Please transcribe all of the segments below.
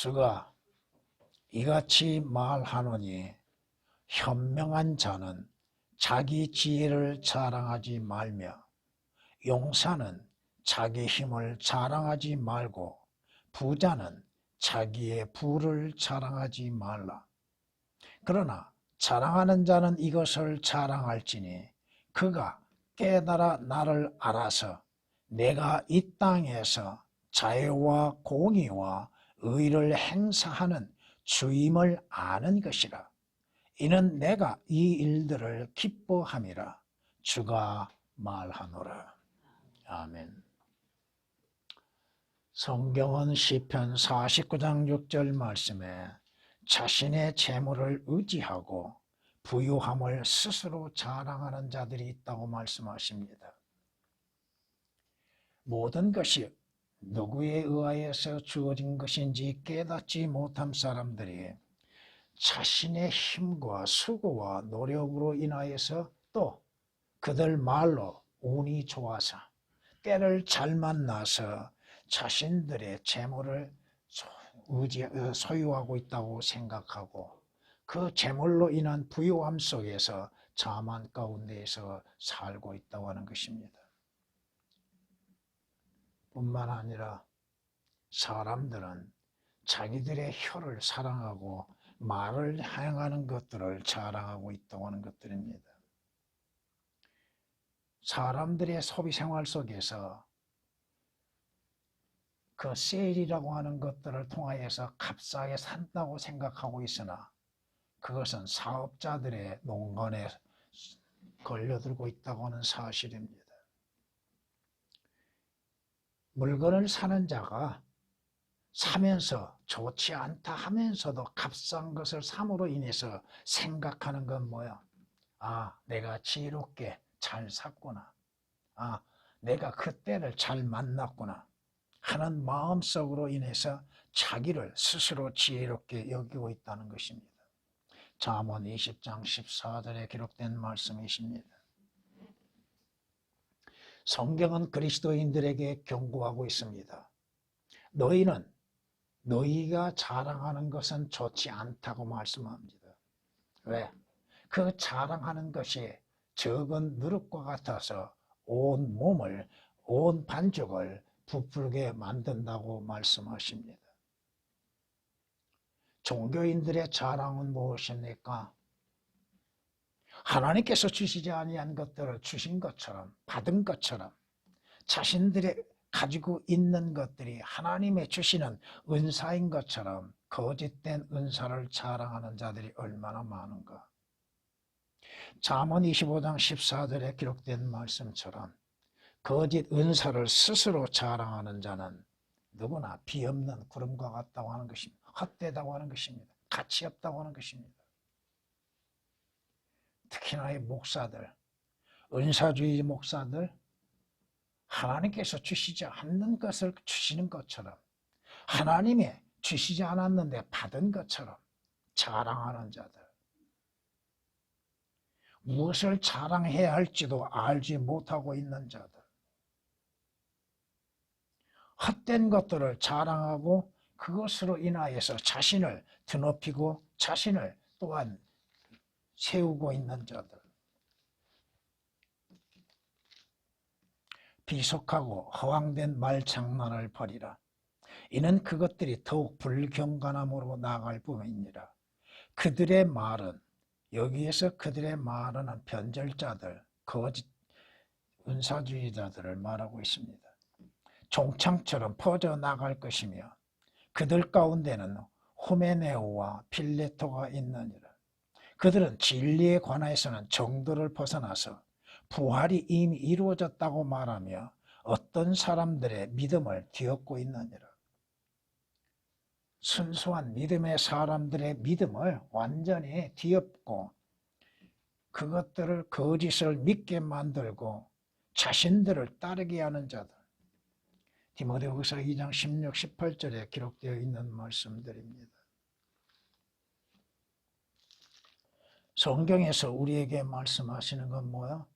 주가 이같이 말하노니 현명한 자는 자기 지혜를 자랑하지 말며 용사는 자기 힘을 자랑하지 말고 부자는 자기의 부를 자랑하지 말라. 그러나 자랑하는 자는 이것을 자랑할지니 그가 깨달아 나를 알아서 내가 이 땅에서 자유와 공의와 의를 행사하는 주임을 아는 것이라. 이는 내가 이 일들을 기뻐함이라. 주가 말하노라. 아멘. 성경은 시편 49장 6절 말씀에 자신의 재물을 의지하고 부유함을 스스로 자랑하는 자들이 있다고 말씀하십니다. 모든 것이 누구에 의하여서 주어진 것인지 깨닫지 못한 사람들이 자신의 힘과 수고와 노력으로 인하여서 또 그들 말로 운이 좋아서 때를 잘 만나서 자신들의 재물을 소유하고 있다고 생각하고 그 재물로 인한 부유함 속에서 자만 가운데에서 살고 있다고 하는 것입니다. 뿐만 아니라 사람들은 자기들의 혀를 사랑하고 말을 행하는 것들을 자랑하고 있다고 하는 것들입니다. 사람들의 소비 생활 속에서 그 세일이라고 하는 것들을 통하여서 값싸게 산다고 생각하고 있으나 그것은 사업자들의 농간에 걸려들고 있다고 하는 사실입니다. 물건을 사는 자가 사면서 좋지 않다 하면서도 값싼 것을 삼으로 인해서 생각하는 건 뭐야? 아, 내가 지혜롭게 잘 샀구나. 아, 내가 그때를 잘 만났구나 하는 마음속으로 인해서 자기를 스스로 지혜롭게 여기고 있다는 것입니다. 잠언 20장 14절에 기록된 말씀이십니다. 성경은 그리스도인들에게 경고하고 있습니다. 너희는 너희가 자랑하는 것은 좋지 않다고 말씀합니다. 왜? 그 자랑하는 것이 적은 누룩과 같아서 온 몸을, 온 반죽을 부풀게 만든다고 말씀하십니다. 종교인들의 자랑은 무엇입니까? 하나님께서 주시지 아니한 것들을 주신 것처럼, 받은 것처럼 자신들의 가지고 있는 것들이 하나님의 주시는 은사인 것처럼 거짓된 은사를 자랑하는 자들이 얼마나 많은가. 잠언 25장 14절에 기록된 말씀처럼 거짓 은사를 스스로 자랑하는 자는 누구나 비없는 구름과 같다고 하는 것입니다. 헛되다고 하는 것입니다. 가치 없다고 하는 것입니다. 특히나 이 목사들, 은사주의 목사들, 하나님께서 주시지 않는 것을 주시는 것처럼 하나님이 주시지 않았는데 받은 것처럼 자랑하는 자들, 무엇을 자랑해야 할지도 알지 못하고 있는 자들, 헛된 것들을 자랑하고 그것으로 인하여서 자신을 드높이고 자신을 또한 세우고 있는 자들, 비속하고 허황된 말장난을 버리라. 이는 그것들이 더욱 불경건함으로 나아갈 뿐이니라. 그들의 말은, 여기에서 그들의 말은 변절자들, 거짓 은사주의자들을 말하고 있습니다. 종창처럼 퍼져나갈 것이며 그들 가운데는 후메네오와 필레토가 있느니라. 그들은 진리에 관하여서는 정도를 벗어나서 부활이 이미 이루어졌다고 말하며 어떤 사람들의 믿음을 뒤엎고 있느니라. 순수한 믿음의 사람들의 믿음을 완전히 뒤엎고 그것들을 거짓을 믿게 만들고 자신들을 따르게 하는 자들. 디모데후서 2장 16, 18절에 기록되어 있는 말씀들입니다. 성경에서 우리에게 말씀하시는 건 뭐야?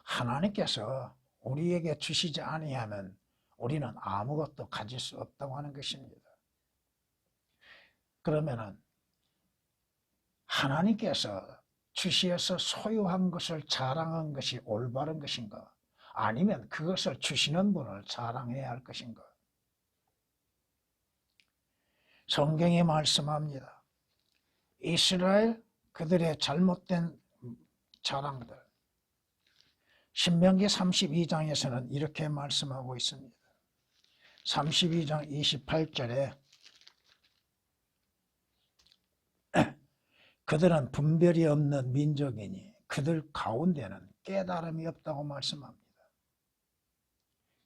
하나님께서 우리에게 주시지 아니하면 우리는 아무것도 가질 수 없다고 하는 것입니다. 그러면은 하나님께서 주시어서 소유한 것을 자랑한 것이 올바른 것인가? 아니면 그것을 주시는 분을 자랑해야 할 것인가? 성경이 말씀합니다. 이스라엘 그들의 잘못된 자랑들. 신명기 32장에서는 이렇게 말씀하고 있습니다. 32장 28절에 그들은 분별이 없는 민족이니 그들 가운데는 깨달음이 없다고 말씀합니다.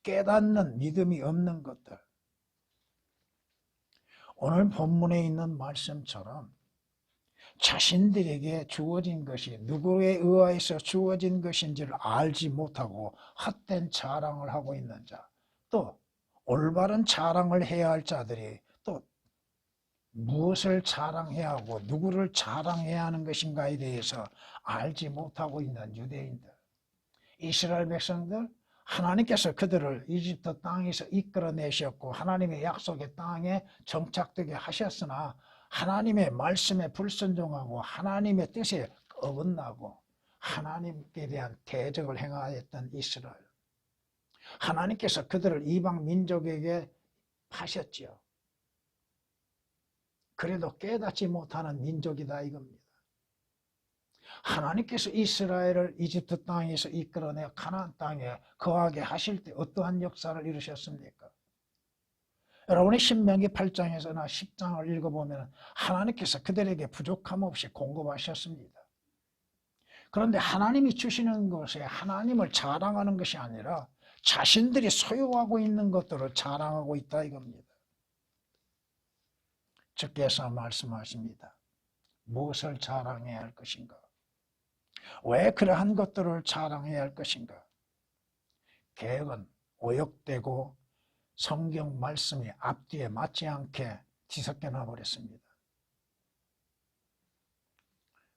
깨닫는 믿음이 없는 것들. 오늘 본문에 있는 말씀처럼 자신들에게 주어진 것이 누구에 의하여서 주어진 것인지를 알지 못하고 헛된 자랑을 하고 있는 자, 또 올바른 자랑을 해야 할 자들이 또 무엇을 자랑해야 하고 누구를 자랑해야 하는 것인가에 대해서 알지 못하고 있는 유대인들, 이스라엘 백성들, 하나님께서 그들을 이집트 땅에서 이끌어내셨고 하나님의 약속의 땅에 정착되게 하셨으나 하나님의 말씀에 불순종하고 하나님의 뜻에 어긋나고 하나님께 대한 대적을 행하였던 이스라엘, 하나님께서 그들을 이방 민족에게 파셨지요. 그래도 깨닫지 못하는 민족이다 이겁니다. 하나님께서 이스라엘을 이집트 땅에서 이끌어내 가나안 땅에 거하게 하실 때 어떠한 역사를 이루셨습니까? 여러분이 신명기 8장에서나 10장을 읽어보면 하나님께서 그들에게 부족함 없이 공급하셨습니다. 그런데 하나님이 주시는 것에 하나님을 자랑하는 것이 아니라 자신들이 소유하고 있는 것들을 자랑하고 있다 이겁니다. 주께서 말씀하십니다. 무엇을 자랑해야 할 것인가? 왜 그러한 것들을 자랑해야 할 것인가? 개혁은 오역되고 성경 말씀이 앞뒤에 맞지 않게 뒤섞여 놔버렸습니다.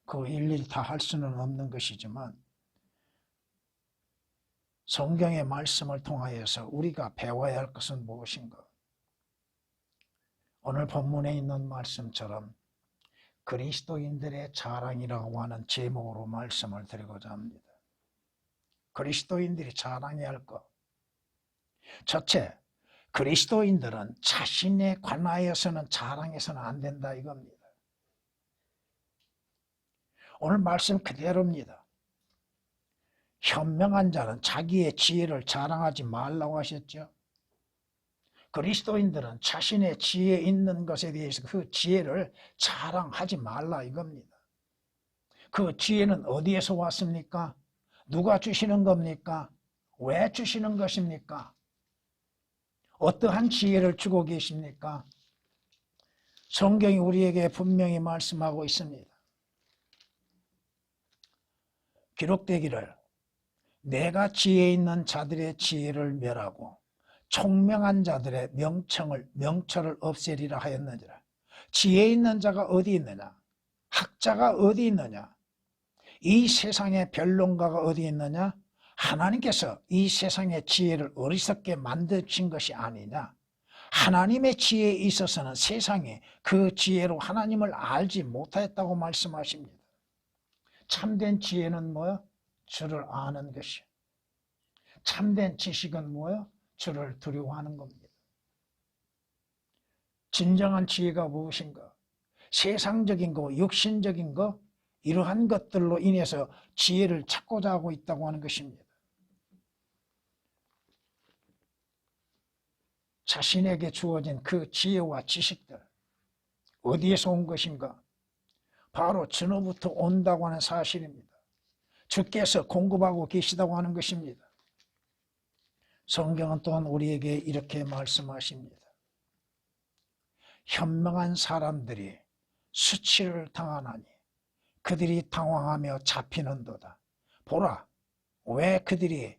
그 일일이 다 할 수는 없는 것이지만 성경의 말씀을 통하여서 우리가 배워야 할 것은 무엇인가? 오늘 본문에 있는 말씀처럼 그리스도인들의 자랑이라고 하는 제목으로 말씀을 드리고자 합니다. 그리스도인들이 자랑해야 할 것. 첫째, 그리스도인들은 자신에 관하여서는 자랑해서는 안 된다 이겁니다. 오늘 말씀 그대로입니다. 현명한 자는 자기의 지혜를 자랑하지 말라고 하셨죠. 그리스도인들은 자신의 지혜 있는 것에 대해서 그 지혜를 자랑하지 말라 이겁니다. 그 지혜는 어디에서 왔습니까? 누가 주시는 겁니까? 왜 주시는 것입니까? 어떠한 지혜를 주고 계십니까? 성경이 우리에게 분명히 말씀하고 있습니다. 기록되기를 내가 지혜 있는 자들의 지혜를 멸하고 총명한 자들의 명철을 없애리라 하였느니라. 지혜 있는 자가 어디 있느냐? 학자가 어디 있느냐? 이 세상의 변론가가 어디 있느냐? 하나님께서 이 세상의 지혜를 어리석게 만드신 것이 아니냐? 하나님의 지혜에 있어서는 세상이 그 지혜로 하나님을 알지 못하였다고 말씀하십니다. 참된 지혜는 뭐요? 주를 아는 것이요. 참된 지식은 뭐요? 주를 두려워하는 겁니다. 진정한 지혜가 무엇인가? 세상적인 거, 육신적인 거, 이러한 것들로 인해서 지혜를 찾고자 하고 있다고 하는 것입니다. 자신에게 주어진 그 지혜와 지식들, 어디에서 온 것인가? 바로 주로부터 온다고 하는 사실입니다. 주께서 공급하고 계시다고 하는 것입니다. 성경은 또한 우리에게 이렇게 말씀하십니다. 현명한 사람들이 수치를 당하나니 그들이 당황하며 잡히는도다. 보라, 왜 그들이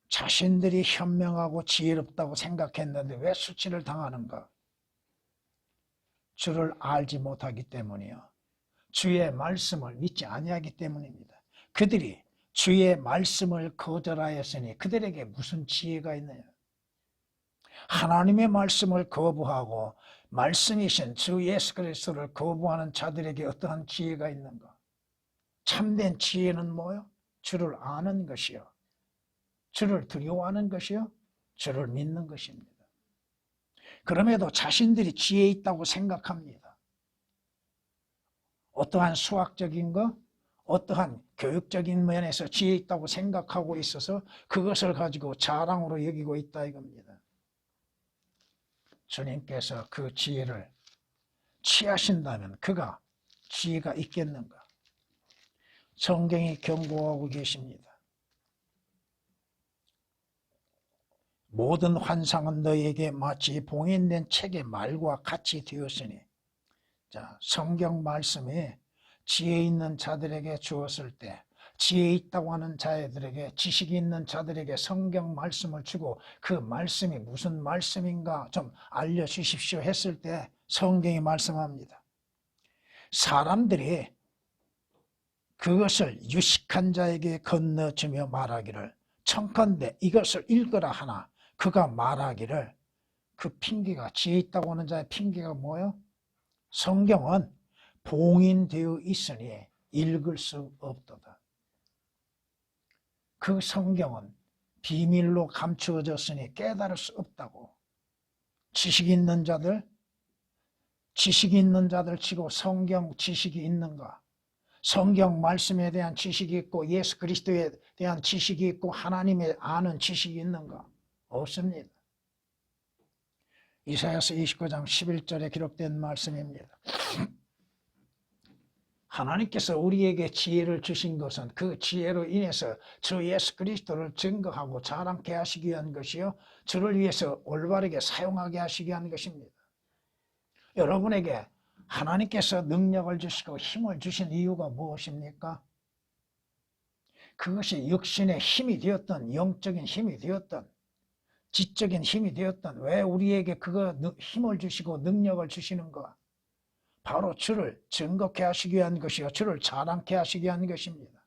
자신들이 현명하고 지혜롭다고 생각했는데 왜 수치를 당하는가? 주를 알지 못하기 때문이요. 주의 말씀을 믿지 아니하기 때문입니다. 그들이 주의 말씀을 거절하였으니 그들에게 무슨 지혜가 있느냐? 하나님의 말씀을 거부하고 말씀이신 주 예수 그리스도를 거부하는 자들에게 어떠한 지혜가 있는가? 참된 지혜는 뭐요? 주를 아는 것이요, 주를 두려워하는 것이요, 주를 믿는 것입니다. 그럼에도 자신들이 지혜 있다고 생각합니다. 어떠한 수학적인 것, 어떠한 교육적인 면에서 지혜 있다고 생각하고 있어서 그것을 가지고 자랑으로 여기고 있다 이겁니다. 주님께서 그 지혜를 취하신다면 그가 지혜가 있겠는가? 성경이 경고하고 계십니다. 모든 환상은 너에게 마치 봉인된 책의 말과 같이 되었으니, 자, 성경 말씀이 지혜 있는 자들에게 주었을 때, 지혜 있다고 하는 자들에게, 지식이 있는 자들에게 성경 말씀을 주고 그 말씀이 무슨 말씀인가 좀 알려주십시오 했을 때 성경이 말씀합니다. 사람들이 그것을 유식한 자에게 건너주며 말하기를, 청컨대 이것을 읽으라 하나 그가 말하기를, 그 핑계가, 지혜 있다고 하는 자의 핑계가 뭐예요? 성경은 봉인되어 있으니 읽을 수 없도다. 그 성경은 비밀로 감추어졌으니 깨달을 수 없다고. 지식이 있는 자들 치고 성경 지식이 있는가? 성경 말씀에 대한 지식이 있고 예수 그리스도에 대한 지식이 있고 하나님의 아는 지식이 있는가? 없습니다. 이사야서 29장 11절에 기록된 말씀입니다. 하나님께서 우리에게 지혜를 주신 것은 그 지혜로 인해서 주 예수 그리스도를 증거하고 자랑케 하시기 위한 것이요, 주를 위해서 올바르게 사용하게 하시기 위한 것입니다. 여러분에게 하나님께서 능력을 주시고 힘을 주신 이유가 무엇입니까? 그것이 육신의 힘이 되었던, 영적인 힘이 되었던, 지적인 힘이 되었던, 왜 우리에게 그거 힘을 주시고 능력을 주시는가? 바로 주를 증거케 하시기 위한 것이요, 주를 자랑케 하시기 위한 것입니다.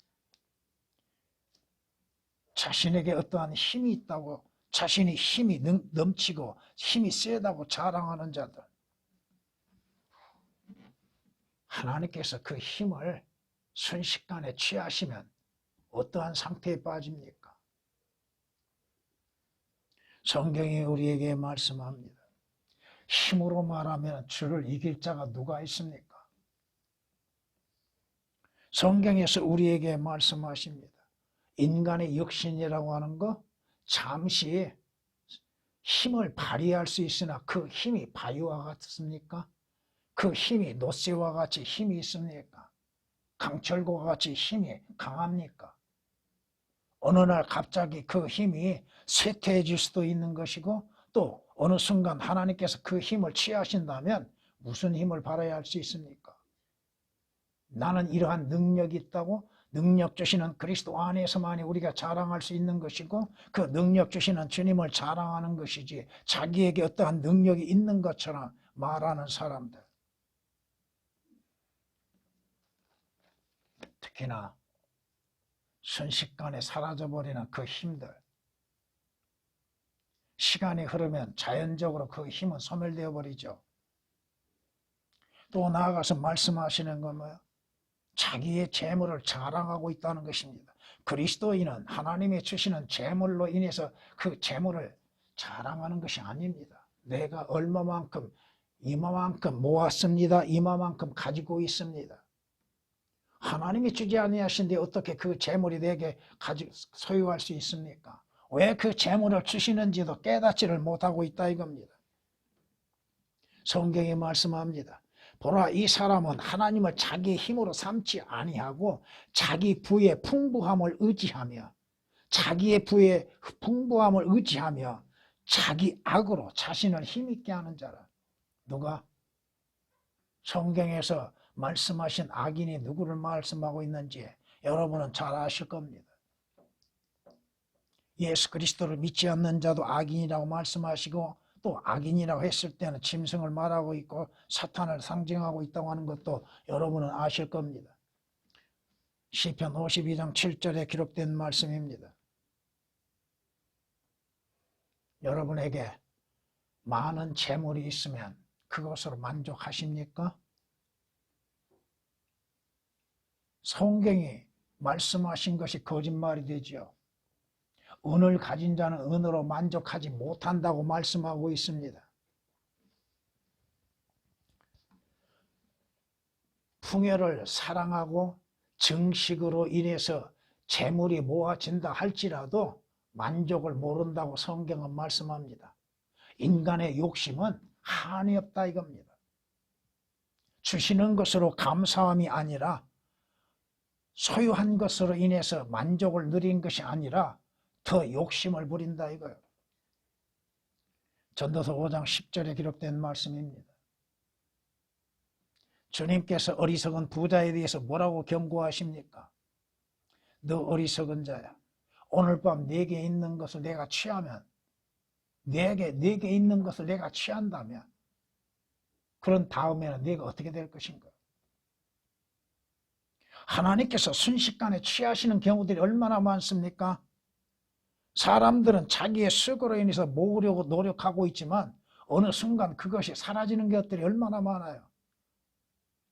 자신에게 어떠한 힘이 있다고, 자신이 힘이 넘치고 힘이 세다고 자랑하는 자들, 하나님께서 그 힘을 순식간에 취하시면 어떠한 상태에 빠집니까? 성경이 우리에게 말씀합니다. 힘으로 말하면 주를 이길 자가 누가 있습니까? 성경에서 우리에게 말씀하십니다. 인간의 육신이라고 하는 거 잠시 힘을 발휘할 수 있으나 그 힘이 바위와 같습니까? 그 힘이 노쇠와 같이 힘이 있습니까? 강철과 같이 힘이 강합니까? 어느 날 갑자기 그 힘이 쇠퇴해질 수도 있는 것이고, 또 어느 순간 하나님께서 그 힘을 취하신다면 무슨 힘을 발휘할 수 있습니까? 나는 이러한 능력이 있다고, 능력 주시는 그리스도 안에서만이 우리가 자랑할 수 있는 것이고, 그 능력 주시는 주님을 자랑하는 것이지 자기에게 어떠한 능력이 있는 것처럼 말하는 사람들, 특히나 순식간에 사라져버리는 그 힘들, 시간이 흐르면 자연적으로 그 힘은 소멸되어 버리죠. 또 나아가서 말씀하시는 건 뭐예요? 자기의 재물을 자랑하고 있다는 것입니다. 그리스도인은 하나님이 주시는 재물로 인해서 그 재물을 자랑하는 것이 아닙니다. 내가 얼마만큼, 이마만큼 모았습니다, 이마만큼 가지고 있습니다. 하나님이 주지 아니하신데 어떻게 그 재물이 내게 소유할 수 있습니까? 왜 그 재물을 주시는지도 깨닫지를 못하고 있다 이겁니다. 성경이 말씀합니다. 보라, 이 사람은 하나님을 자기의 힘으로 삼지 아니하고 자기 부의 풍부함을 의지하며, 자기의 부의 풍부함을 의지하며 자기 악으로 자신을 힘있게 하는 자라. 누가? 성경에서 말씀하신 악인이 누구를 말씀하고 있는지 여러분은 잘 아실 겁니다. 예수 그리스도를 믿지 않는 자도 악인이라고 말씀하시고, 또 악인이라고 했을 때는 짐승을 말하고 있고 사탄을 상징하고 있다고 하는 것도 여러분은 아실 겁니다. 시편 52장 7절에 기록된 말씀입니다. 여러분에게 많은 재물이 있으면 그것으로 만족하십니까? 성경이 말씀하신 것이 거짓말이 되지요. 은을 가진 자는 은으로 만족하지 못한다고 말씀하고 있습니다. 풍요를 사랑하고 정식으로 인해서 재물이 모아진다 할지라도 만족을 모른다고 성경은 말씀합니다. 인간의 욕심은 한이 없다 이겁니다. 주시는 것으로 감사함이 아니라 소유한 것으로 인해서 만족을 누린 것이 아니라 더 욕심을 부린다 이거예요. 전도서 5장 10절에 기록된 말씀입니다. 주님께서 어리석은 부자에 대해서 뭐라고 경고하십니까? 너 어리석은 자야. 오늘 밤 내게 있는 것을 내가 취하면 내게 있는 것을 내가 취한다면 그런 다음에는 내가 어떻게 될 것인가? 하나님께서 순식간에 취하시는 경우들이 얼마나 많습니까? 사람들은 자기의 수고로 인해서 모으려고 노력하고 있지만 어느 순간 그것이 사라지는 것들이 얼마나 많아요.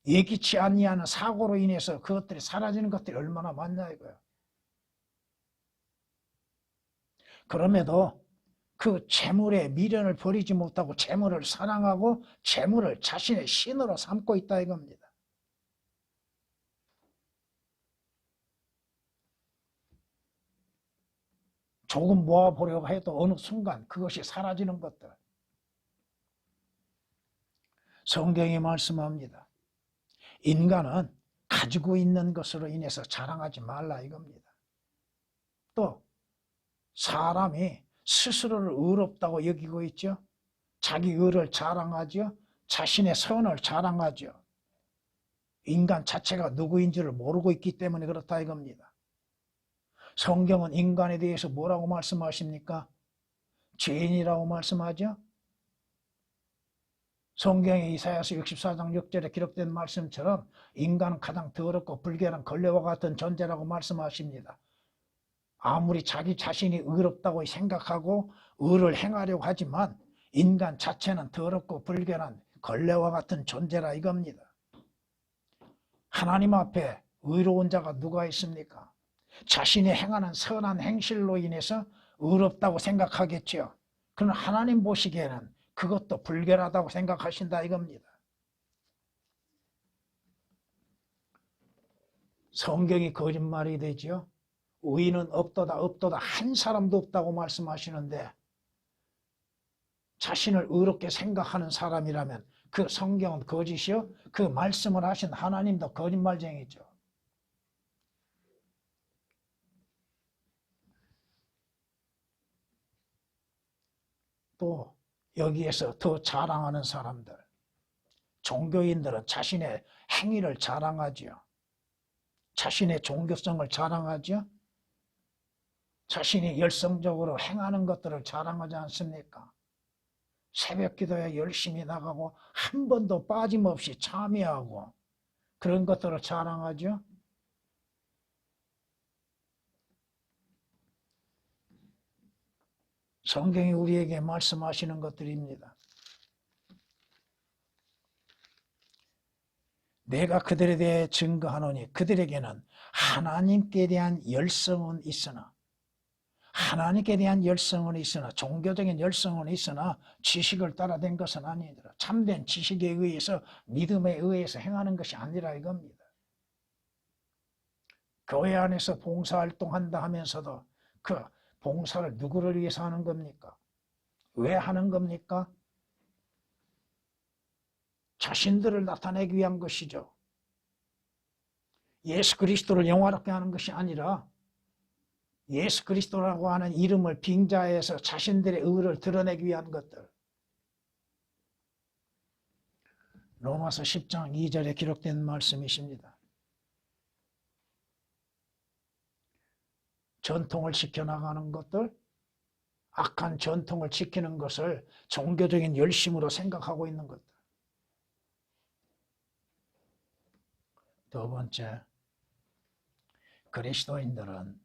예기치 아니하는 사고로 인해서 그것들이 사라지는 것들이 얼마나 많냐 이거예요. 그럼에도 그 재물에 미련을 버리지 못하고 재물을 사랑하고 재물을 자신의 신으로 삼고 있다 이겁니다. 조금 모아보려고 해도 어느 순간 그것이 사라지는 것들. 성경이 말씀합니다. 인간은 가지고 있는 것으로 인해서 자랑하지 말라 이겁니다. 또 사람이 스스로를 의롭다고 여기고 있죠. 자기 의를 자랑하죠. 자신의 선을 자랑하죠. 인간 자체가 누구인지를 모르고 있기 때문에 그렇다 이겁니다. 성경은 인간에 대해서 뭐라고 말씀하십니까? 죄인이라고 말씀하죠. 성경의 이사야서 64장 6절에 기록된 말씀처럼 인간은 가장 더럽고 불결한 걸레와 같은 존재라고 말씀하십니다. 아무리 자기 자신이 의롭다고 생각하고 의를 행하려고 하지만 인간 자체는 더럽고 불결한 걸레와 같은 존재라 이겁니다. 하나님 앞에 의로운 자가 누가 있습니까? 자신이 행하는 선한 행실로 인해서 의롭다고 생각하겠죠. 그러나 하나님 보시기에는 그것도 불결하다고 생각하신다 이겁니다. 성경이 거짓말이 되죠. 의인은 없도다 한 사람도 없다고 말씀하시는데 자신을 의롭게 생각하는 사람이라면 그 성경은 거짓이요 그 말씀을 하신 하나님도 거짓말쟁이죠. 또 여기에서 더 자랑하는 사람들, 종교인들은 자신의 행위를 자랑하지요. 자신의 종교성을 자랑하죠. 자신이 열성적으로 행하는 것들을 자랑하지 않습니까? 새벽 기도에 열심히 나가고 한 번도 빠짐없이 참여하고 그런 것들을 자랑하죠. 성경이 우리에게 말씀하시는 것들입니다. 내가 그들에 대해 증거하노니 그들에게는 하나님께 대한 열성은 있으나 종교적인 열성은 있으나 지식을 따라된 것은 아니더라. 참된 지식에 의해서 믿음에 의해서 행하는 것이 아니라 이겁니다. 교회 안에서 봉사활동한다 하면서도 그 봉사를 누구를 위해서 하는 겁니까? 왜 하는 겁니까? 자신들을 나타내기 위한 것이죠. 예수 그리스도를 영화롭게 하는 것이 아니라 예수 그리스도라고 하는 이름을 빙자해서 자신들의 의를 드러내기 위한 것들. 로마서 10장 2절에 기록된 말씀이십니다. 전통을 지켜나가는 것들, 악한 전통을 지키는 것을 종교적인 열심으로 생각하고 있는 것들. 두 번째, 그리스도인들은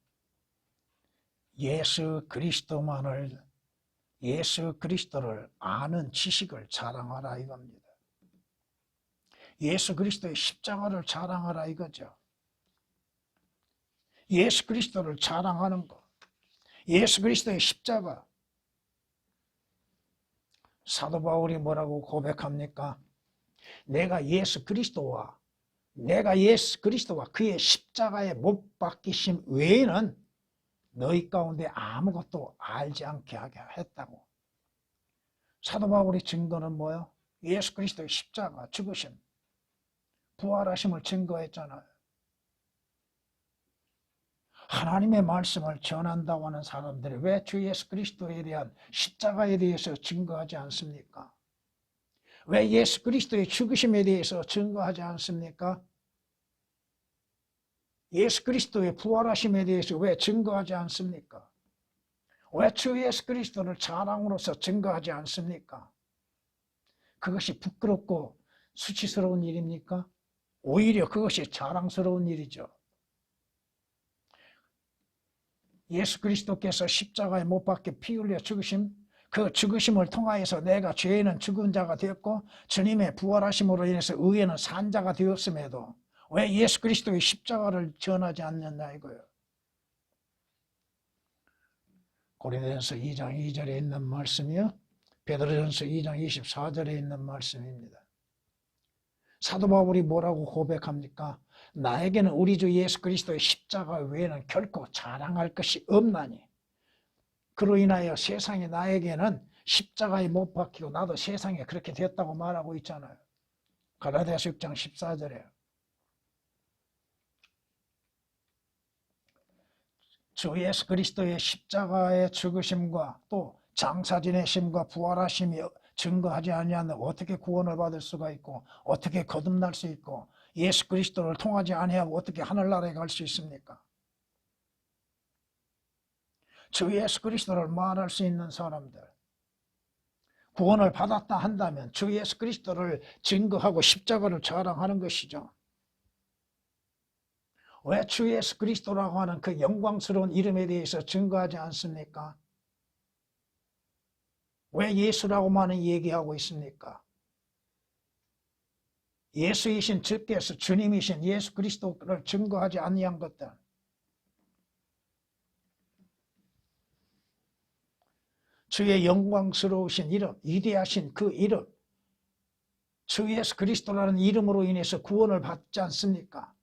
예수 그리스도를 아는 지식을 자랑하라 이겁니다. 예수 그리스도의 십자가를 자랑하라 이거죠. 예수 그리스도를 자랑하는 것. 예수 그리스도의 십자가. 사도 바울이 뭐라고 고백합니까? 내가 예수 그리스도와 그의 십자가에 못 박히심 외에는 너희 가운데 아무것도 알지 않게 하게 했다고. 사도 바울의 증거는 뭐예요? 예수 그리스도의 십자가, 죽으심, 부활하심을 증거했잖아요. 하나님의 말씀을 전한다고 하는 사람들이 왜 주 예수 그리스도에 대한 십자가에 대해서 증거하지 않습니까? 왜 예수 그리스도의 죽으심에 대해서 증거하지 않습니까? 예수 그리스도의 부활하심에 대해서 왜 증거하지 않습니까? 왜 주 예수 그리스도를 자랑으로서 증거하지 않습니까? 그것이 부끄럽고 수치스러운 일입니까? 오히려 그것이 자랑스러운 일이죠. 예수 그리스도께서 십자가에 못 박혀 피 흘려 죽으심, 그 죽으심을 통하여서 내가 죄에는 죽은 자가 되었고 주님의 부활하심으로 인해서 의에는 산 자가 되었음에도 왜 예수 그리스도의 십자가를 전하지 않느냐 이거예요. 고린도전서 2장 2절에 있는 말씀이요, 베드로전서 2장 24절에 있는 말씀입니다. 사도 바울이 뭐라고 고백합니까? 나에게는 우리 주 예수 그리스도의 십자가 외에는 결코 자랑할 것이 없나니 그로 인하여 세상에 나에게는 십자가에 못 박히고 나도 세상에 그렇게 됐다고 말하고 있잖아요. 갈라디아서 6장 14절에 주 예수 그리스도의 십자가의 죽으심과 또 장사 지내심과 부활하심이 증거하지 아니하면 어떻게 구원을 받을 수가 있고 어떻게 거듭날 수 있고 예수 그리스도를 통하지 아니하고 어떻게 하늘나라에 갈 수 있습니까? 주 예수 그리스도를 말할 수 있는 사람들, 구원을 받았다 한다면 주 예수 그리스도를 증거하고 십자가를 자랑하는 것이죠. 왜 주 예수 그리스도라고 하는 그 영광스러운 이름에 대해서 증거하지 않습니까? 왜 예수라고만 얘기하고 있습니까? 예수이신 주께서 주님이신 예수 그리스도를 증거하지 아니한 것들, 주의 영광스러우신 이름, 위대하신 그 이름, 주 예수 그리스도라는 이름으로 인해서 구원을 받지 않습니까?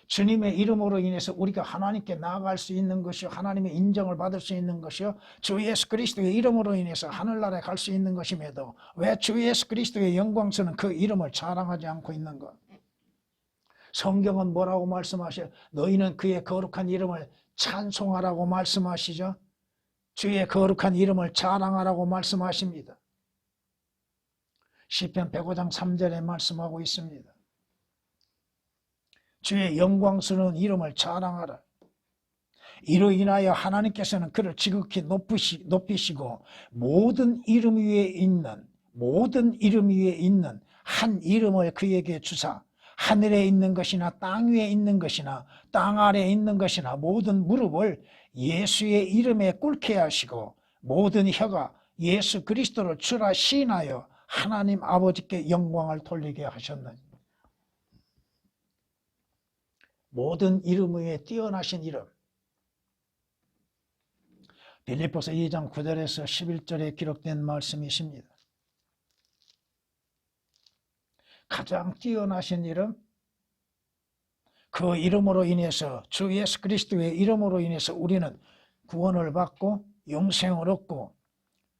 주님의 이름으로 인해서 우리가 하나님께 나아갈 수 있는 것이요, 하나님의 인정을 받을 수 있는 것이요, 주 예수 그리스도의 이름으로 인해서 하늘나라에 갈 수 있는 것임에도 왜 주 예수 그리스도의 영광스러운 그 이름을 자랑하지 않고 있는 것? 성경은 뭐라고 말씀하셔요? 너희는 그의 거룩한 이름을 찬송하라고 말씀하시죠. 주의 거룩한 이름을 자랑하라고 말씀하십니다. 시편 105장 3절에 말씀하고 있습니다. 주의 영광스러운 이름을 자랑하라. 이로 인하여 하나님께서는 그를 지극히 높이시고 모든 이름 위에 있는 한 이름을 그에게 주사 하늘에 있는 것이나 땅 위에 있는 것이나 땅 아래에 있는 것이나 모든 무릎을 예수의 이름에 꿇게 하시고 모든 혀가 예수 그리스도를 주라 시인하여 하나님 아버지께 영광을 돌리게 하셨느니. 모든 이름 위에 뛰어나신 이름. 빌립보서 2장 9절에서 11절에 기록된 말씀이십니다. 가장 뛰어나신 이름, 그 이름으로 인해서 주 예수 그리스도의 이름으로 인해서 우리는 구원을 받고 영생을 얻고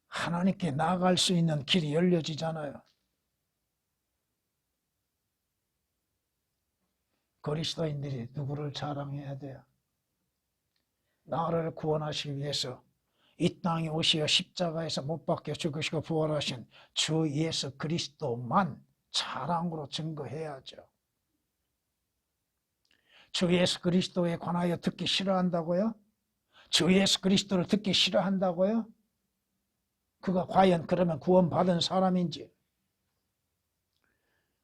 하나님께 나아갈 수 있는 길이 열려지잖아요. 그리스도인들이 누구를 자랑해야 돼요? 나를 구원하시기 위해서 이 땅에 오시어 십자가에서 못 박혀 죽으시고 부활하신 주 예수 그리스도만 자랑으로 증거해야죠. 주 예수 그리스도에 관하여 듣기 싫어한다고요? 주 예수 그리스도를 듣기 싫어한다고요? 그가 과연 그러면 구원받은 사람인지.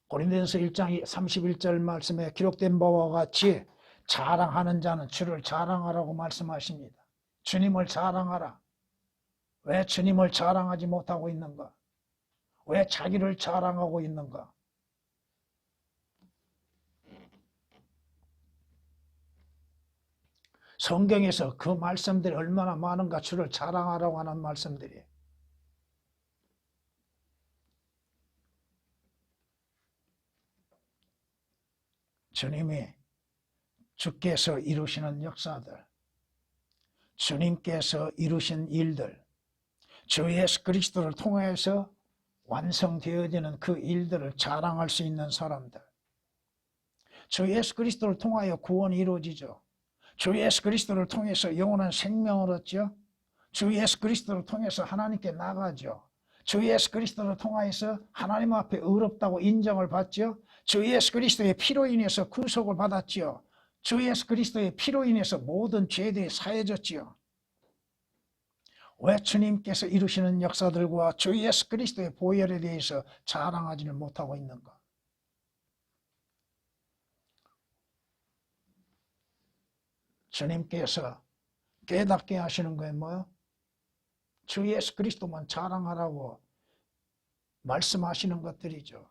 고린도전서 1장 31절 말씀에 기록된 바와 같이 자랑하는 자는 주를 자랑하라고 말씀하십니다. 주님을 자랑하라. 왜 주님을 자랑하지 못하고 있는가? 왜 자기를 자랑하고 있는가? 성경에서 그 말씀들이 얼마나 많은가 주를 자랑하라고 하는 말씀들이. 주님이 주께서 이루시는 역사들, 주님께서 이루신 일들, 주 예수 그리스도를 통해서 완성되어지는 그 일들을 자랑할 수 있는 사람들. 주 예수 그리스도를 통하여 구원이 이루어지죠. 주 예수 그리스도를 통해서 영원한 생명을 얻죠. 주 예수 그리스도를 통해서 하나님께 나가죠. 주 예수 그리스도를 통하여서 하나님 앞에 의롭다고 인정을 받죠. 주 예수 그리스도의 피로 인해서 구속을 받았죠. 주 예수 그리스도의 피로 인해서 모든 죄들이 사해졌지요. 왜 주님께서 이루시는 역사들과 주 예수 그리스도의 보혈에 대해서 자랑하지를 못하고 있는가? 주님께서 깨닫게 하시는 거예요. 뭐요? 주 예수 그리스도만 자랑하라고 말씀하시는 것들이죠.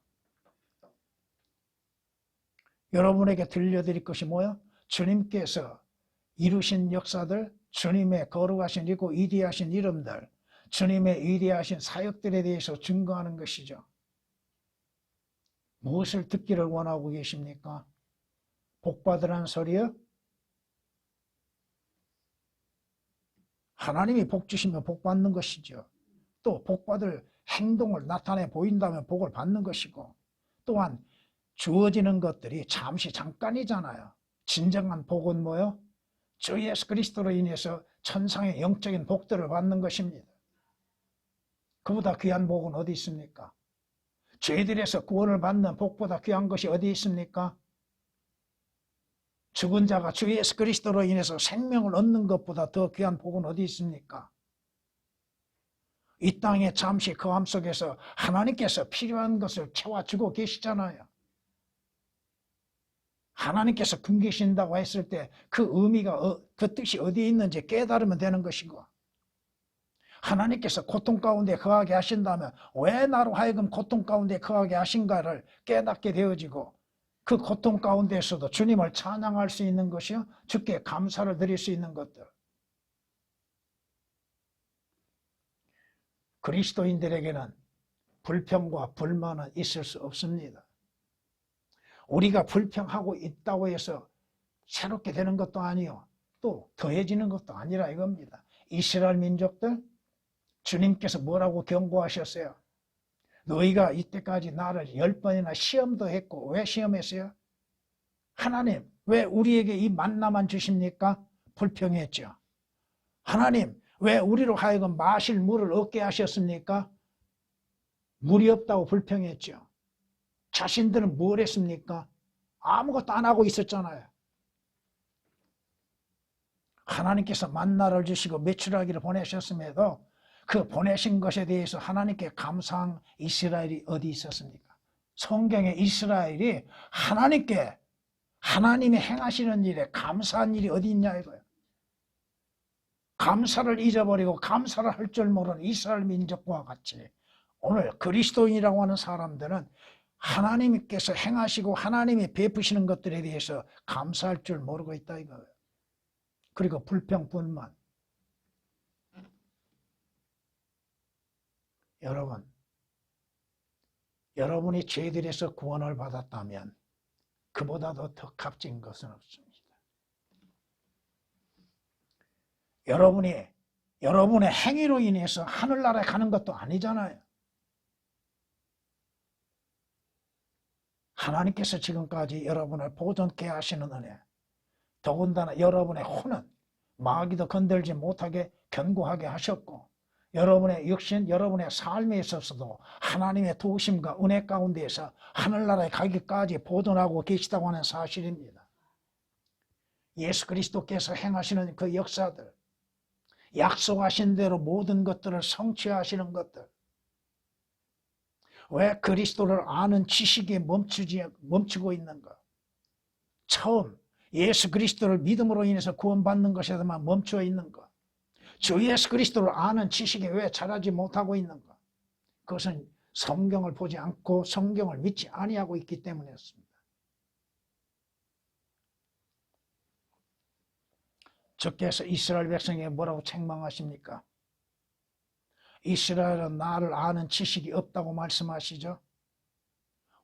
여러분에게 들려드릴 것이 뭐요? 주님께서 이루신 역사들, 주님의 거룩하신 이고 위대하신 이름들, 주님의 위대하신 사역들에 대해서 증거하는 것이죠. 무엇을 듣기를 원하고 계십니까? 복받으라는 소리요? 하나님이 복 주시면 복 받는 것이죠. 또 복받을 행동을 나타내 보인다면 복을 받는 것이고, 또한 주어지는 것들이 잠시 잠깐이잖아요. 진정한 복은 뭐요? 주 예수 그리스도로 인해서 천상의 영적인 복들을 받는 것입니다. 그보다 귀한 복은 어디 있습니까? 죄들에서 구원을 받는 복보다 귀한 것이 어디 있습니까? 죽은 자가 주 예수 그리스도로 인해서 생명을 얻는 것보다 더 귀한 복은 어디 있습니까? 이 땅에 잠시 그 함 속에서 하나님께서 필요한 것을 채워주고 계시잖아요. 하나님께서 굶기신다고 했을 때 그 의미가, 그 뜻이 어디에 있는지 깨달으면 되는 것이고, 하나님께서 고통 가운데 거하게 하신다면 왜 나로 하여금 고통 가운데 거하게 하신가를 깨닫게 되어지고, 그 고통 가운데에서도 주님을 찬양할 수 있는 것이요, 주께 감사를 드릴 수 있는 것들. 그리스도인들에게는 불평과 불만은 있을 수 없습니다. 우리가 불평하고 있다고 해서 새롭게 되는 것도 아니요, 또 더해지는 것도 아니라 이겁니다. 이스라엘 민족들, 주님께서 뭐라고 경고하셨어요? 너희가 이때까지 나를 10번이나 시험도 했고, 왜 시험했어요? 하나님, 왜 우리에게 이 만나만 주십니까? 불평했죠. 하나님, 왜 우리로 하여금 마실 물을 얻게 하셨습니까? 물이 없다고 불평했죠. 자신들은 뭘 했습니까? 아무것도 안 하고 있었잖아요. 하나님께서 만나를 주시고 메추라기를 보내셨음에도 그 보내신 것에 대해서 하나님께 감사한 이스라엘이 어디 있었습니까? 성경에 이스라엘이 하나님께, 하나님이 행하시는 일에 감사한 일이 어디 있냐 이거예요. 감사를 잊어버리고 감사를 할 줄 모르는 이스라엘 민족과 같이 오늘 그리스도인이라고 하는 사람들은 하나님께서 행하시고 하나님이 베푸시는 것들에 대해서 감사할 줄 모르고 있다 이거예요. 그리고 불평, 불만. 여러분, 여러분이 죄들에서 구원을 받았다면 그보다도 더 값진 것은 없습니다. 여러분의 행위로 인해서 하늘나라에 가는 것도 아니잖아요. 하나님께서 지금까지 여러분을 보존케 하시는 은혜, 더군다나 여러분의 혼은 마귀도 건들지 못하게 견고하게 하셨고, 여러분의 육신, 여러분의 삶에 있어서도 하나님의 도우심과 은혜 가운데에서 하늘나라에 가기까지 보존하고 계시다고 하는 사실입니다. 예수 그리스도께서 행하시는 그 역사들, 약속하신 대로 모든 것들을 성취하시는 것들, 왜 그리스도를 아는 지식에 멈추고 있는가? 처음 예수 그리스도를 믿음으로 인해서 구원받는 것에만 멈춰 있는가? 주 예수 그리스도를 아는 지식에 왜 자라지 못하고 있는가? 그것은 성경을 보지 않고 성경을 믿지 아니하고 있기 때문이었습니다. 주께서 이스라엘 백성에게 뭐라고 책망하십니까? 이스라엘은 나를 아는 지식이 없다고 말씀하시죠.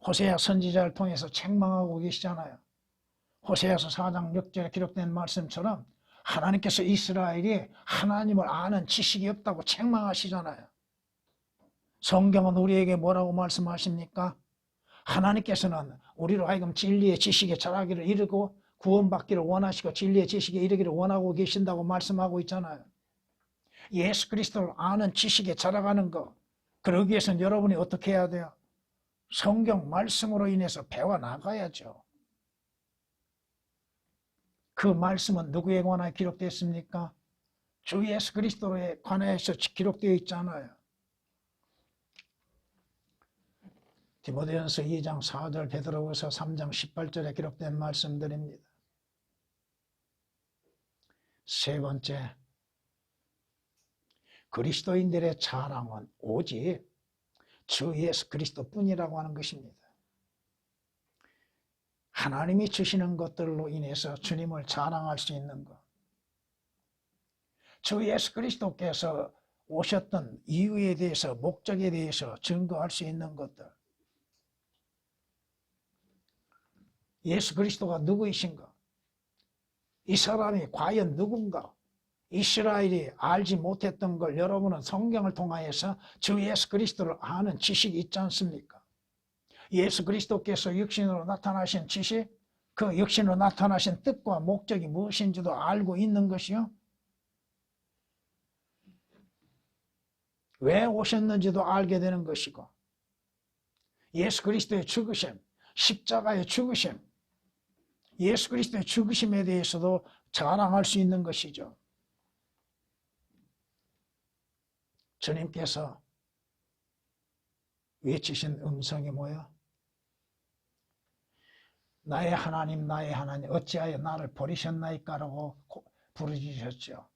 호세아 선지자를 통해서 책망하고 계시잖아요. 호세아서 4장 6절에 기록된 말씀처럼 하나님께서 이스라엘이 하나님을 아는 지식이 없다고 책망하시잖아요. 성경은 우리에게 뭐라고 말씀하십니까? 하나님께서는 우리로 하여금 진리의 지식에 자라기를 이루고 구원받기를 원하시고 진리의 지식에 이르기를 원하고 계신다고 말씀하고 있잖아요. 예수 그리스도를 아는 지식에 자라가는 것, 그러기 위해서는 여러분이 어떻게 해야 돼요? 성경 말씀으로 인해서 배워나가야죠. 그 말씀은 누구에 관하여 기록되었습니까? 주 예수 그리스도에 관해서 기록되어 있잖아요. 디모데전서 2장 4절, 베드로후서 3장 18절에 기록된 말씀들입니다. 세 번째, 그리스도인들의 자랑은 오직 주 예수 그리스도뿐이라고 하는 것입니다. 하나님이 주시는 것들로 인해서 주님을 자랑할 수 있는 것, 주 예수 그리스도께서 오셨던 이유에 대해서, 목적에 대해서 증거할 수 있는 것들, 예수 그리스도가 누구이신가? 이 사람이 과연 누군가? 이스라엘이 알지 못했던 걸 여러분은 성경을 통하여서 주 예수 그리스도를 아는 지식이 있지 않습니까? 예수 그리스도께서 육신으로 나타나신 지식, 그 육신으로 나타나신 뜻과 목적이 무엇인지도 알고 있는 것이요. 왜 오셨는지도 알게 되는 것이고, 예수 그리스도의 죽으심, 십자가의 죽으심, 예수 그리스도의 죽으심에 대해서도 자랑할 수 있는 것이죠. 주님께서 외치신 음성이 뭐야? 나의 하나님, 나의 하나님, 어찌하여 나를 버리셨나이까? 라고 부르짖으셨죠.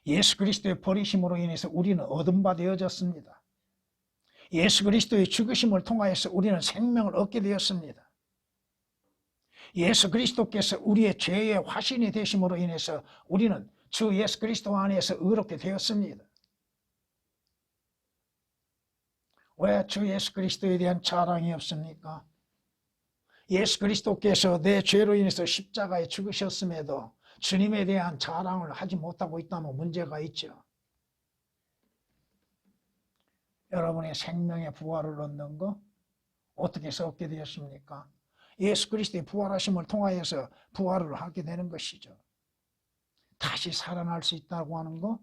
예수 그리스도의 버리심으로 인해서 우리는 얻은 바 되어졌습니다. 예수 그리스도의 죽으심을 통하여서 우리는 생명을 얻게 되었습니다. 예수 그리스도께서 우리의 죄의 화신이 되심으로 인해서 우리는 주 예수 그리스도 안에서 의롭게 되었습니다. 왜 주 예수 그리스도에 대한 자랑이 없습니까? 예수 그리스도께서 내 죄로 인해서 십자가에 죽으셨음에도 주님에 대한 자랑을 하지 못하고 있다면 문제가 있죠. 여러분의 생명의 부활을 얻는 거 어떻게 해서 얻게 되었습니까? 예수 그리스도의 부활하심을 통하여서 부활을 하게 되는 것이죠. 다시 살아날 수 있다고 하는 거,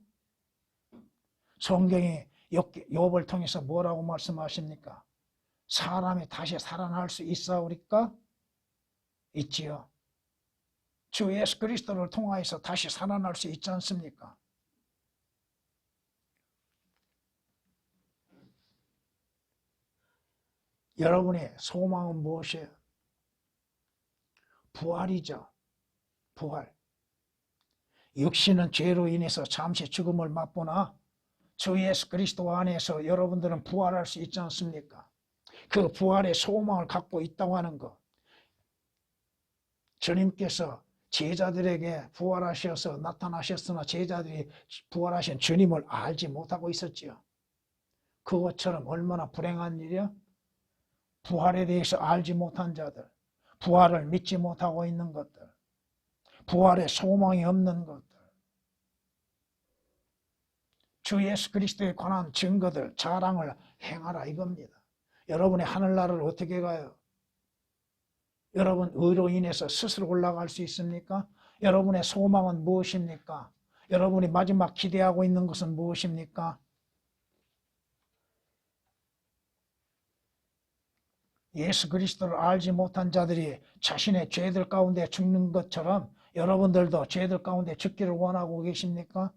성경이 욥을 통해서 뭐라고 말씀하십니까? 사람이 다시 살아날 수 있사오리까? 있지요. 주 예수 그리스도를 통하여서 다시 살아날 수 있지 않습니까? 여러분의 소망은 무엇이에요? 부활이죠. 부활. 육신은 죄로 인해서 잠시 죽음을 맛보나 주 예수 그리스도 안에서 여러분들은 부활할 수 있지 않습니까? 그 부활의 소망을 갖고 있다고 하는 것. 주님께서 제자들에게 부활하셔서 나타나셨으나 제자들이 부활하신 주님을 알지 못하고 있었지요. 그것처럼 얼마나 불행한 일이요? 부활에 대해서 알지 못한 자들, 부활을 믿지 못하고 있는 것들, 부활의 소망이 없는 것들, 주 예수 그리스도에 관한 증거들, 자랑을 행하라 이겁니다. 여러분의 하늘나라를 어떻게 가요? 여러분 의로 인해서 스스로 올라갈 수 있습니까? 여러분의 소망은 무엇입니까? 여러분이 마지막 기대하고 있는 것은 무엇입니까? 예수 그리스도를 알지 못한 자들이 자신의 죄들 가운데 죽는 것처럼 여러분들도 죄들 가운데 죽기를 원하고 계십니까?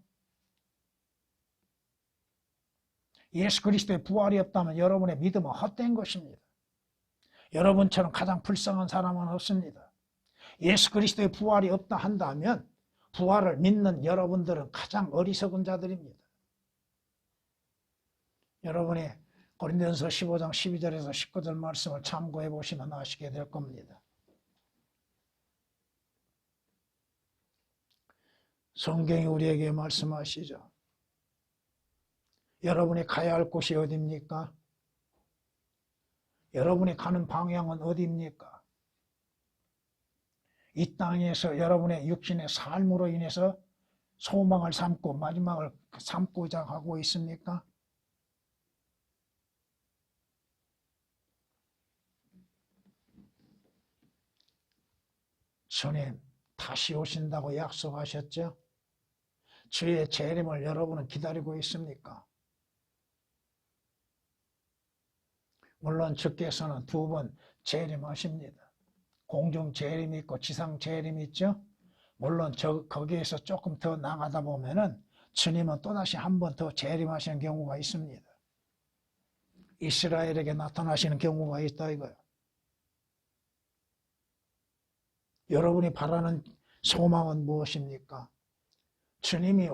예수 그리스도의 부활이 없다면 여러분의 믿음은 헛된 것입니다. 여러분처럼 가장 불쌍한 사람은 없습니다. 예수 그리스도의 부활이 없다 한다면 부활을 믿는 여러분들은 가장 어리석은 자들입니다. 여러분이 고린도전서 15장 12절에서 19절 말씀을 참고해 보시면 아시게 될 겁니다. 성경이 우리에게 말씀하시죠. 여러분이 가야 할 곳이 어디입니까? 여러분이 가는 방향은 어디입니까? 이 땅에서 여러분의 육신의 삶으로 인해서 소망을 삼고 마지막을 삼고자 하고 있습니까? 주님 다시 오신다고 약속하셨죠? 주의 재림을 여러분은 기다리고 있습니까? 물론 주께서는 2번 재림하십니다. 공중 재림이 있고 지상 재림이 있죠? 물론 거기에서 조금 더 나가다 보면은 주님은 또다시 한 번 더 재림하시는 경우가 있습니다. 이스라엘에게 나타나시는 경우가 있다 이거예요. 여러분이 바라는 소망은 무엇입니까? 주님이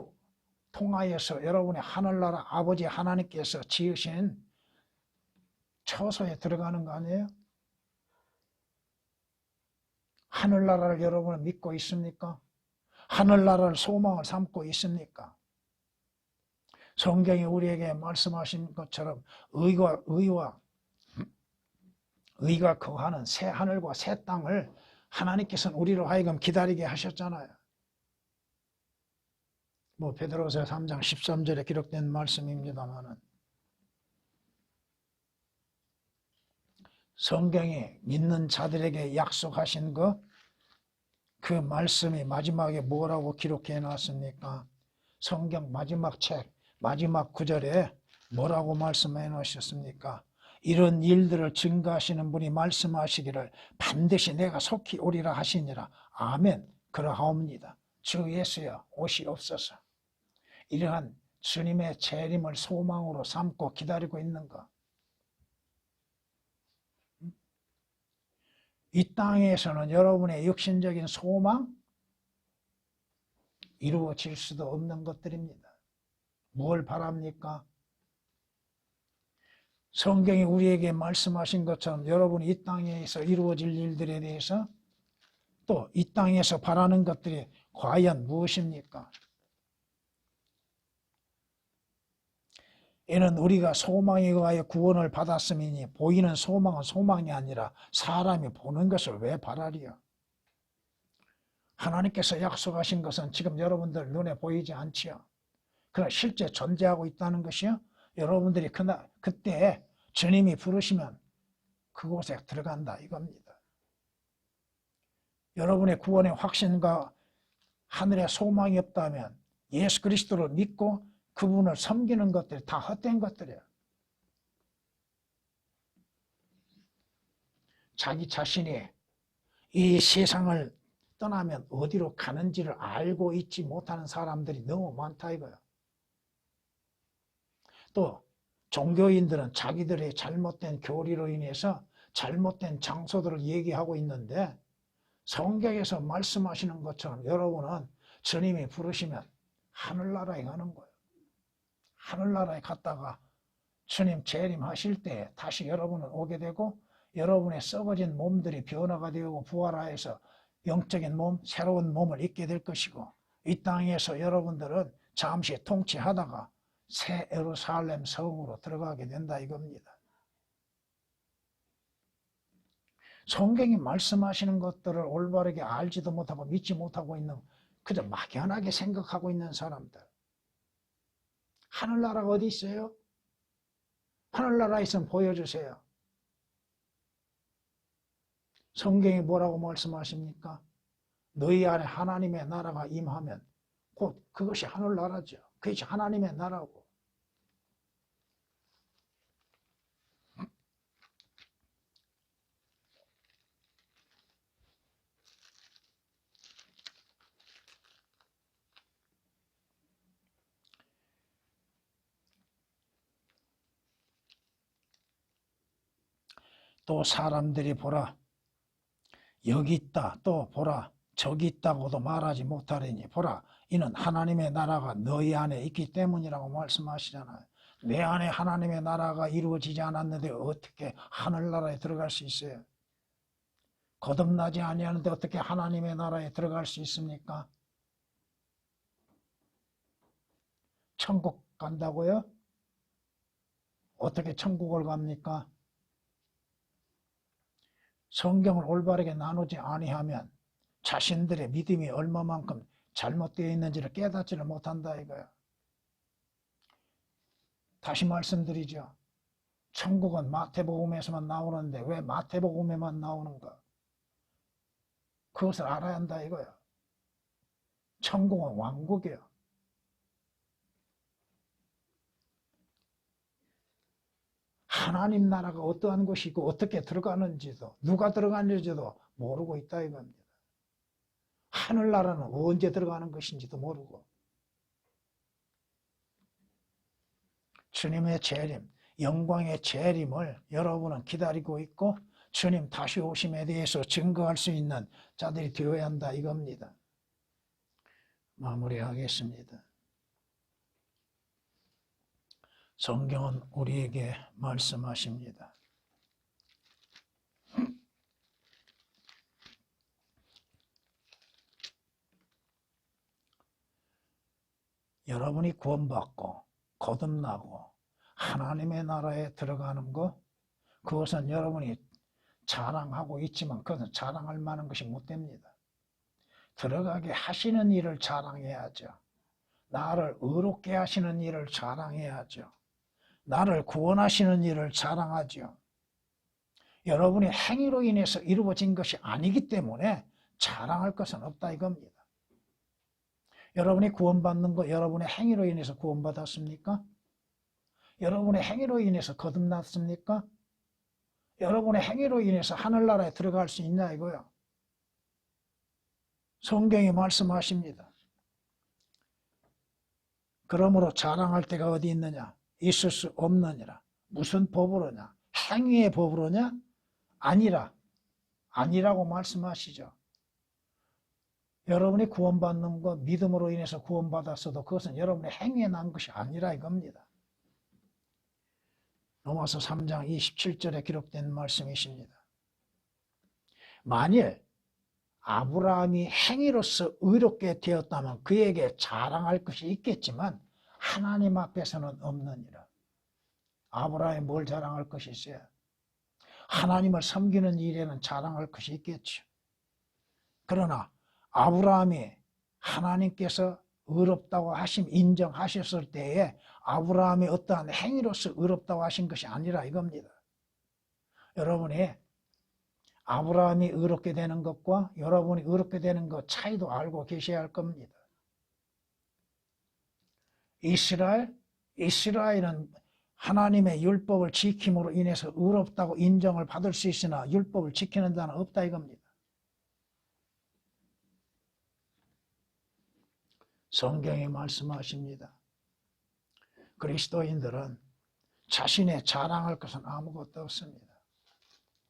통하여서 여러분의 하늘나라 아버지 하나님께서 지으신 처소에 들어가는 거 아니에요? 하늘나라를 여러분은 믿고 있습니까? 하늘나라를 소망을 삼고 있습니까? 성경이 우리에게 말씀하신 것처럼 의가 거하는 새 하늘과 새 땅을 하나님께서는 우리로 하여금 기다리게 하셨잖아요. 베드로서 3장 13절에 기록된 말씀입니다만은 성경이 믿는 자들에게 약속하신 그 말씀이 마지막에 뭐라고 기록해 놨습니까? 성경 마지막 책 마지막 구절에 뭐라고 말씀해 놓으셨습니까? 이런 일들을 증거하시는 분이 말씀하시기를 반드시 내가 속히 오리라 하시니라. 아멘. 그러하옵니다. 주 예수여 오시옵소서. 이러한 주님의 재림을 소망으로 삼고 기다리고 있는 것. 이 땅에서는 여러분의 육신적인 소망 이루어질 수도 없는 것들입니다. 뭘 바랍니까? 성경이 우리에게 말씀하신 것처럼 여러분이 이 땅에서 이루어질 일들에 대해서 또 이 땅에서 바라는 것들이 과연 무엇입니까? 이는 우리가 소망에 의하여 구원을 받았음이니 보이는 소망은 소망이 아니라 사람이 보는 것을 왜 바라리요? 하나님께서 약속하신 것은 지금 여러분들 눈에 보이지 않지요. 그러나 실제 존재하고 있다는 것이요. 여러분들이 그때 주님이 부르시면 그곳에 들어간다 이겁니다. 여러분의 구원의 확신과 하늘의 소망이 없다면 예수 그리스도를 믿고 그분을 섬기는 것들이 다 헛된 것들이에요. 자기 자신이 이 세상을 떠나면 어디로 가는지를 알고 있지 못하는 사람들이 너무 많다 이거예요. 또 종교인들은 자기들의 잘못된 교리로 인해서 잘못된 장소들을 얘기하고 있는데 성경에서 말씀하시는 것처럼 여러분은 주님이 부르시면 하늘나라에 가는 거예요. 하늘나라에 갔다가 주님 재림하실 때 다시 여러분은 오게 되고 여러분의 썩어진 몸들이 변화가 되고 부활하여서 영적인 몸, 새로운 몸을 입게 될 것이고 이 땅에서 여러분들은 잠시 통치하다가 새 예루살렘 성으로 들어가게 된다 이겁니다. 성경이 말씀하시는 것들을 올바르게 알지도 못하고 믿지 못하고 있는 그저 막연하게 생각하고 있는 사람들. 하늘나라가 어디 있어요? 하늘나라에 있으면 보여주세요. 성경이 뭐라고 말씀하십니까? 너희 안에 하나님의 나라가 임하면 곧 그것이 하늘나라죠. 그것이 하나님의 나라고. 또 사람들이 보라 여기 있다 또 보라 저기 있다고도 말하지 못하리니 보라 이는 하나님의 나라가 너희 안에 있기 때문이라고 말씀하시잖아요. 내 안에 하나님의 나라가 이루어지지 않았는데 어떻게 하늘나라에 들어갈 수 있어요? 거듭나지 아니하는데 어떻게 하나님의 나라에 들어갈 수 있습니까? 천국 간다고요? 어떻게 천국을 갑니까? 성경을 올바르게 나누지 아니하면 자신들의 믿음이 얼마만큼 잘못되어 있는지를 깨닫지를 못한다 이거야. 다시 말씀드리죠. 천국은 마태복음에서만 나오는데 왜 마태복음에만 나오는가? 그것을 알아야 한다 이거야. 천국은 왕국이야. 하나님 나라가 어떠한 것이고 어떻게 들어가는지도 누가 들어가는지도 모르고 있다 이겁니다. 하늘나라는 언제 들어가는 것인지도 모르고 주님의 재림, 영광의 재림을 여러분은 기다리고 있고 주님 다시 오심에 대해서 증거할 수 있는 자들이 되어야 한다 이겁니다. 마무리하겠습니다. 성경은 우리에게 말씀하십니다. 여러분이 구원받고 거듭나고 하나님의 나라에 들어가는 것, 그것은 여러분이 자랑하고 있지만 그것은 자랑할 만한 것이 못 됩니다. 들어가게 하시는 일을 자랑해야죠. 나를 의롭게 하시는 일을 자랑해야죠. 나를 구원하시는 일을 자랑하죠. 여러분의 행위로 인해서 이루어진 것이 아니기 때문에 자랑할 것은 없다 이겁니다. 여러분이 구원받는 거 여러분의 행위로 인해서 구원받았습니까? 여러분의 행위로 인해서 거듭났습니까? 여러분의 행위로 인해서 하늘나라에 들어갈 수 있냐 이거요. 성경이 말씀하십니다. 그러므로 자랑할 때가 어디 있느냐? 있을 수 없느니라. 무슨 법으로냐? 행위의 법으로냐? 아니라고 말씀하시죠. 여러분이 구원받는 것, 믿음으로 인해서 구원받았어도 그것은 여러분의 행위에 난 것이 아니라 이겁니다. 로마서 3장 27절에 기록된 말씀이십니다. 만일 아브라함이 행위로서 의롭게 되었다면 그에게 자랑할 것이 있겠지만 하나님 앞에서는 없느니라. 아브라함이 뭘 자랑할 것이 있어요? 하나님을 섬기는 일에는 자랑할 것이 있겠죠. 그러나 아브라함이 하나님께서 의롭다고 인정하셨을 때에 아브라함이 어떠한 행위로서 의롭다고 하신 것이 아니라 이겁니다. 여러분이 아브라함이 의롭게 되는 것과 여러분이 의롭게 되는 것 차이도 알고 계셔야 할 겁니다. 이스라엘은 하나님의 율법을 지킴으로 인해서 의롭다고 인정을 받을 수 있으나 율법을 지키는 자는 없다 이겁니다. 성경이 말씀하십니다. 그리스도인들은 자신의 자랑할 것은 아무것도 없습니다.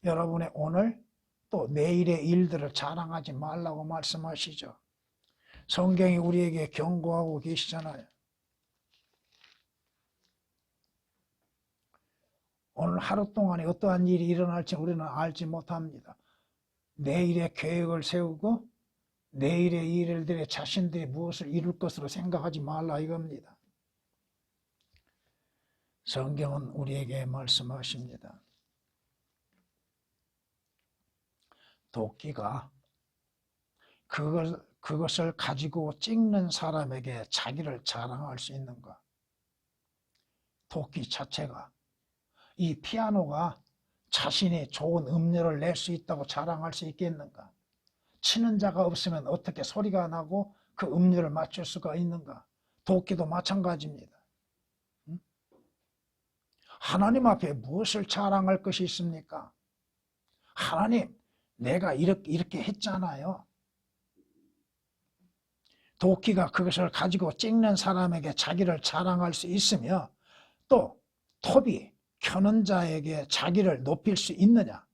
여러분의 오늘 또 내일의 일들을 자랑하지 말라고 말씀하시죠. 성경이 우리에게 경고하고 계시잖아요. 오늘 하루 동안에 어떠한 일이 일어날지 우리는 알지 못합니다. 내일의 계획을 세우고 내일의 일들에 자신들이 무엇을 이룰 것으로 생각하지 말라 이겁니다. 성경은 우리에게 말씀하십니다. 도끼가 그것을 가지고 찍는 사람에게 자기를 자랑할 수 있는가? 도끼 자체가, 이 피아노가 자신이 좋은 음료를 낼 수 있다고 자랑할 수 있겠는가? 치는 자가 없으면 어떻게 소리가 나고 그 음료를 맞출 수가 있는가? 도끼도 마찬가지입니다. 하나님 앞에 무엇을 자랑할 것이 있습니까? 하나님, 내가 이렇게 했잖아요. 도끼가 그것을 가지고 찍는 사람에게 자기를 자랑할 수 있으며 또 톱이 켜는 자에게 자기를 높일 수 있느냐?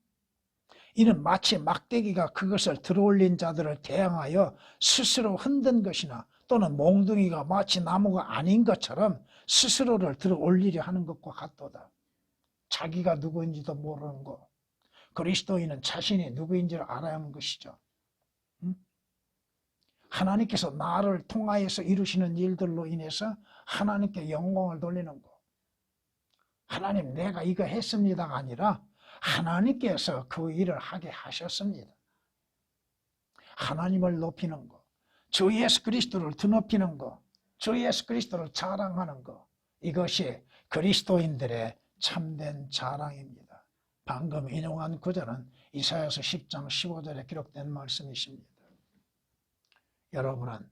이는 마치 막대기가 그것을 들어올린 자들을 대항하여 스스로 흔든 것이나 또는 몽둥이가 마치 나무가 아닌 것처럼 스스로를 들어올리려 하는 것과 같도다. 자기가 누구인지도 모르는 것. 그리스도인은 자신이 누구인지를 알아야 하는 것이죠. 하나님께서 나를 통하여서 이루시는 일들로 인해서 하나님께 영광을 돌리는 거. 하나님 내가 이거 했습니다가 아니라 하나님께서 그 일을 하게 하셨습니다. 하나님을 높이는 거, 주 예수 그리스도를 드높이는 거, 주 예수 그리스도를 자랑하는 거, 이것이 그리스도인들의 참된 자랑입니다. 방금 인용한 구절은 이사야서 10장 15절에 기록된 말씀이십니다. 여러분은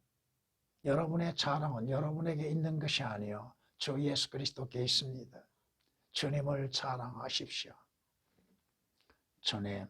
여러분의 자랑은 여러분에게 있는 것이 아니요 주 예수 그리스도께 있습니다. 주님을 자랑하십시오. 주님